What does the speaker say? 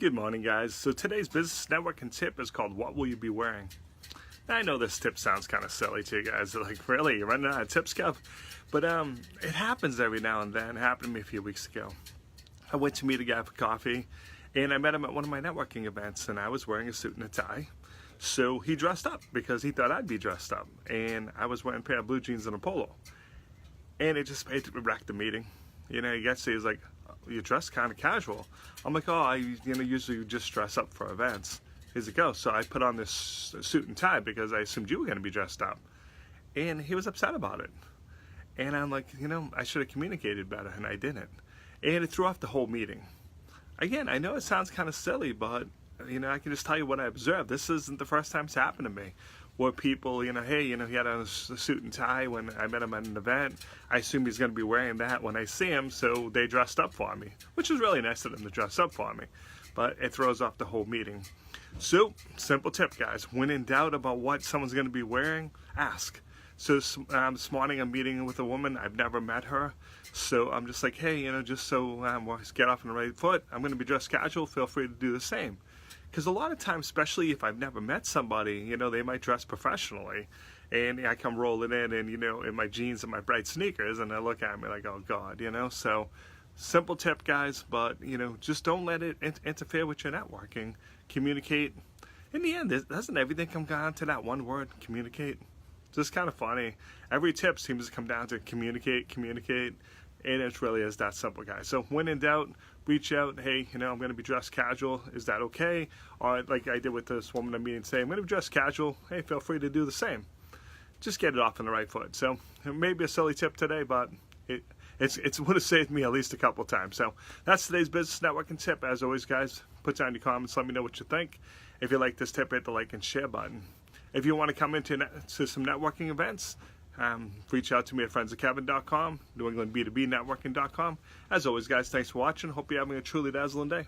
Good morning, guys. So today's business networking tip is called "What Will You Be Wearing?" Now, I know this tip sounds kind of silly to you guys. Like, really, you're running out of tips, Kev? But it happens every now and then. It happened to me a few weeks ago. I went to meet a guy for coffee, and I met him at one of my networking events, and I was wearing a suit and a tie. So he dressed up because he thought I'd be dressed up, and I was wearing a pair of blue jeans and a polo. And it wrecked the meeting. You know, he gets he's like, "You dress kind of casual." I'm like, "Oh, I usually just dress up for events." He's like, "Oh," so I put on this suit and tie because I assumed you were going to be dressed up. And he was upset about it. And I'm like, I should have communicated better, and I didn't. And it threw off the whole meeting. Again, I know it sounds kind of silly, but I can just tell you what I observed. This isn't the first time it's happened to me. Where people, hey, he had on a suit and tie when I met him at an event. I assume he's going to be wearing that when I see him, so they dressed up for me, which is really nice of them to dress up for me. But it throws off the whole meeting. So, simple tip, guys. When in doubt about what someone's going to be wearing, ask. So this morning I'm meeting with a woman. I've never met her. So I'm just like, hey, just so we'll get off on the right foot, I'm going to be dressed casual. Feel free to do the same. Because a lot of times, especially if I've never met somebody, they might dress professionally. And I come rolling in and, in my jeans and my bright sneakers, and they look at me like, oh, God, So, simple tip, guys, but, just don't let it interfere with your networking. Communicate. In the end, doesn't everything come down to that one word, communicate? Just kind of funny. Every tip seems to come down to communicate, and it really is that simple, guys. So when in doubt, reach out. Hey, I'm going to be dressed casual. Is that okay? Or like I did with this woman I'm meeting, say, I'm going to be dressed casual. Hey, feel free to do the same. Just get it off on the right foot. So it may be a silly tip today, but it would have saved me at least a couple times. So that's today's business networking tip. As always, guys, put down your comments. Let me know what you think. If you like this tip, hit the like and share button. If you want to come into some networking events, reach out to me at friendsofkevin.com, NewEnglandB2B networking.com. As always, guys, thanks for watching. Hope you're having a truly dazzling day.